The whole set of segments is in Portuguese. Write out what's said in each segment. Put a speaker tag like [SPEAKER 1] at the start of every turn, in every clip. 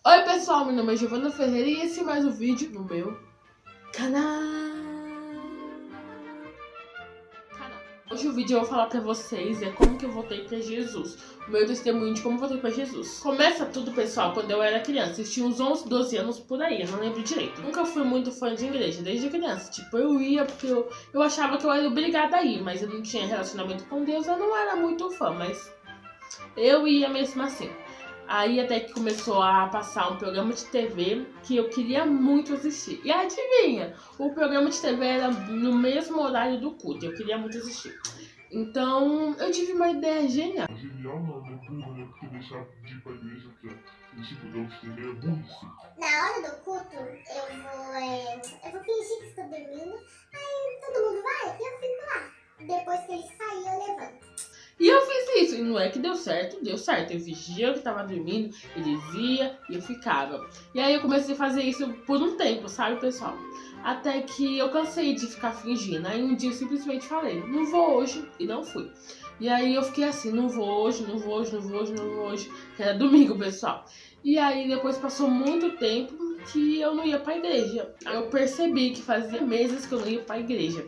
[SPEAKER 1] Oi pessoal, meu nome é Giovana Ferreira e esse é mais um vídeo no meu canal. Hoje o vídeo eu vou falar pra vocês como que eu voltei pra Jesus. O meu testemunho de como eu voltei pra Jesus. Começa tudo, pessoal, quando eu era criança. Eu tinha uns 11, 12 anos por aí, eu não lembro direito. Nunca fui muito fã de igreja, desde criança. Tipo, eu ia porque eu achava que eu era obrigada a ir, mas eu não tinha relacionamento com Deus, eu não era muito fã, mas eu ia mesmo assim. Aí até que começou a passar um programa de TV que eu queria muito assistir. E adivinha? O programa de TV era no mesmo horário do culto. Eu queria muito assistir. Então eu tive uma ideia genial.
[SPEAKER 2] Genial não, né? Burro, né? Porque deixar de ir pra igreja que esse programa de TV é burrice.
[SPEAKER 3] Na hora do culto, eu vou fingir que estou dormindo. Aí todo mundo vai e eu fico lá. Depois que ele sair, eu levanto.
[SPEAKER 1] E eu fiz isso, e não é que deu certo, deu certo. Eu fingia que tava dormindo, ele via e eu ficava. E aí eu comecei a fazer isso por um tempo, sabe, pessoal? Até que eu cansei de ficar fingindo. Aí um dia eu simplesmente falei, não vou hoje, e não fui. E aí eu fiquei assim, não vou hoje, não vou hoje, não vou hoje, não vou hoje. Que era domingo, pessoal. E aí depois passou muito tempo que eu não ia pra igreja. Eu percebi que fazia meses que eu não ia pra igreja.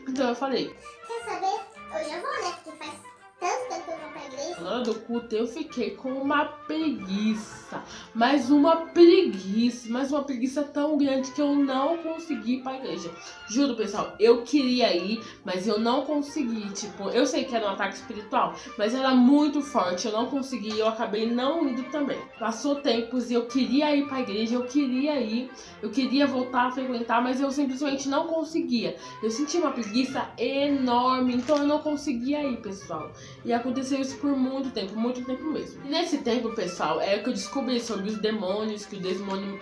[SPEAKER 1] Então eu falei,
[SPEAKER 3] Quer saber? Eu já vou, né? Porque faz tanto tempo que eu vou pra igreja.
[SPEAKER 1] na hora do culto eu fiquei com uma preguiça, mas uma preguiça tão grande que eu não consegui ir pra igreja. Juro, pessoal, eu queria ir, mas eu não consegui. Tipo, eu sei que era um ataque espiritual, mas era muito forte, eu não consegui e eu acabei não indo também. Passou tempos e eu queria ir pra igreja, eu queria voltar a frequentar, mas eu simplesmente não conseguia. Eu senti uma preguiça enorme, então eu não conseguia ir, pessoal. E aconteceu isso por muito tempo mesmo. E nesse tempo, pessoal, é que eu descobri sobre os demônios, que o demônio...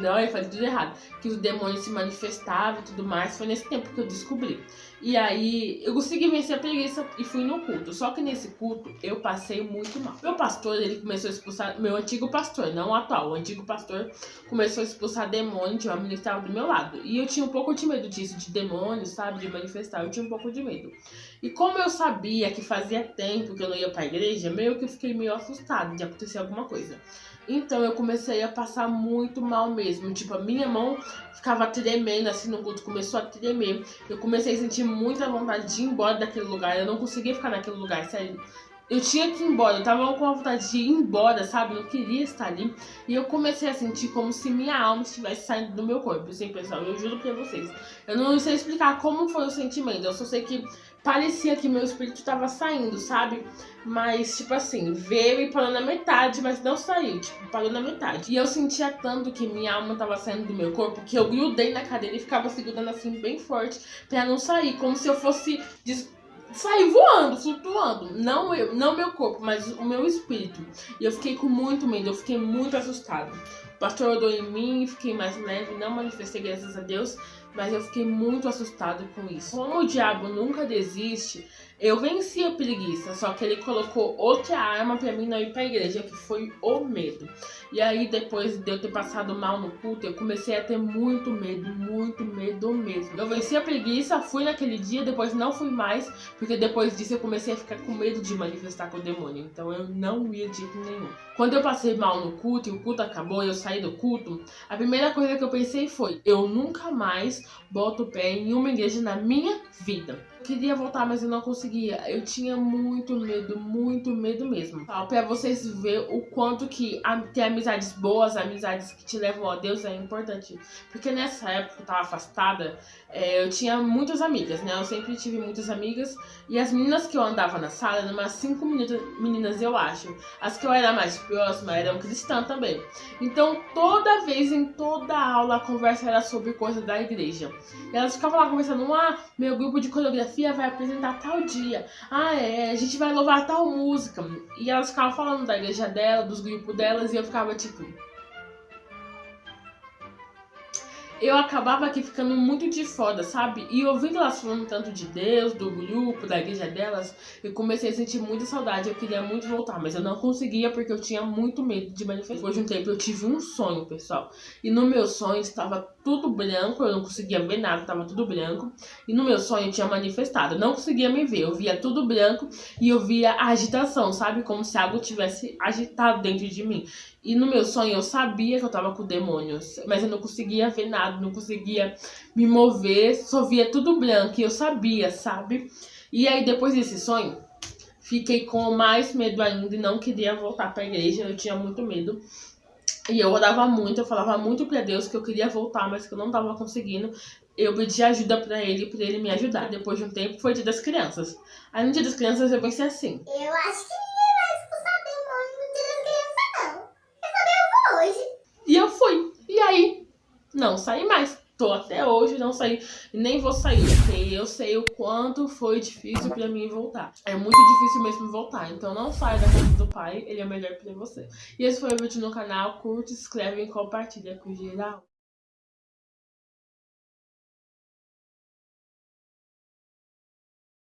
[SPEAKER 1] Não, eu falei tudo errado. Que os demônios se manifestavam e tudo mais. Foi nesse tempo que eu descobri. E aí, eu consegui vencer a preguiça e fui no culto. Só que nesse culto, eu passei muito mal. Meu pastor, ele começou a expulsar... Meu antigo pastor, não o atual. O antigo pastor começou a expulsar demônio. Tinha uma menina que estava do meu lado. E eu tinha um pouco de medo disso, de demônios, sabe? De manifestar. Eu tinha um pouco de medo. E como eu sabia que fazia tempo que eu não ia pra igreja, meio que eu fiquei meio assustada de acontecer alguma coisa. Então eu comecei a passar muito mal mesmo. Tipo, a minha mão ficava tremendo, assim, no culto começou a tremer. Eu comecei a sentir muita vontade de ir embora daquele lugar. Eu não conseguia ficar naquele lugar, sério. Eu tinha que ir embora, eu tava com a vontade de ir embora, sabe? Eu queria estar ali. E eu comecei a sentir como se minha alma estivesse saindo do meu corpo. Sim, pessoal, eu juro pra vocês. Eu não sei explicar como foi o sentimento. Eu só sei que parecia que meu espírito tava saindo, sabe? Mas, tipo assim, veio e parou na metade, mas não saiu. Tipo, parou na metade. E eu sentia tanto que minha alma tava saindo do meu corpo que eu grudei na cadeira e ficava segurando assim bem forte pra não sair. Como se eu fosse... saí voando, flutuando. Não eu, não meu corpo, mas o meu espírito. E eu fiquei com muito medo, eu fiquei muito assustada. O pastor orou em mim, fiquei mais leve, não manifestei, graças a Deus. Mas eu fiquei muito assustada com isso. Como o diabo nunca desiste, eu venci a preguiça. Só que ele colocou outra arma pra mim não ir pra igreja, que foi o medo. E aí, depois de eu ter passado mal no culto, eu comecei a ter muito medo mesmo. Eu venci a preguiça, fui naquele dia, depois não fui mais, porque depois disso eu comecei a ficar com medo de manifestar com o demônio. Então eu não ia de jeito nenhum. Quando eu passei mal no culto e o culto acabou e eu saí do culto, a primeira coisa que eu pensei foi, eu nunca mais boto o pé em uma igreja na minha vida. Eu queria voltar, mas eu não conseguia. Eu tinha muito medo mesmo. Pra vocês verem o quanto que ter amizades boas, amizades que te levam a Deus é importante. Porque nessa época que eu tava afastada, eu tinha muitas amigas, né? Eu sempre tive muitas amigas. E as meninas que eu andava na sala eram umas 5 meninas, eu acho. As que eu era mais próxima eram cristãs também. Então, toda vez, em toda aula, a conversa era sobre coisa da igreja. E elas ficavam lá conversando, meu grupo de coreografia vai apresentar tal dia. A gente vai louvar tal música. E elas ficavam falando da igreja dela, dos grupos delas, e eu ficava tipo... eu acabava aqui ficando muito de fora, sabe? E ouvindo elas falando tanto de Deus, do grupo, da igreja delas, eu comecei a sentir muita saudade. Eu queria muito voltar, mas eu não conseguia porque eu tinha muito medo de manifestar. Depois de um tempo eu tive um sonho, pessoal. E no meu sonho estava tudo branco, eu não conseguia ver nada, estava tudo branco. E no meu sonho eu tinha manifestado, eu não conseguia me ver. Eu via tudo branco e eu via a agitação, sabe? Como se algo tivesse agitado dentro de mim. E no meu sonho eu sabia que eu tava com demônios, mas eu não conseguia ver nada, não conseguia me mover, só via tudo branco e eu sabia, sabe? E aí depois desse sonho, fiquei com mais medo ainda e não queria voltar pra igreja, eu tinha muito medo. E eu orava muito, eu falava muito pra Deus que eu queria voltar, mas que eu não tava conseguindo. Eu pedi ajuda pra ele me ajudar. Depois de um tempo, foi Dia das Crianças. Aí no Dia das Crianças eu pensei assim.
[SPEAKER 3] Eu acho que ninguém vai expulsar demônio no Dia das Crianças, não. Eu sabia, eu vou hoje.
[SPEAKER 1] E eu fui. E aí, não saí mais. Tô até hoje, não saí. E nem vou sair, porque eu sei o quanto foi difícil pra mim voltar. É muito difícil mesmo voltar. Então não saia da casa do pai, ele é melhor pra você. E esse foi o vídeo no canal. Curte, se inscreve e compartilha com geral.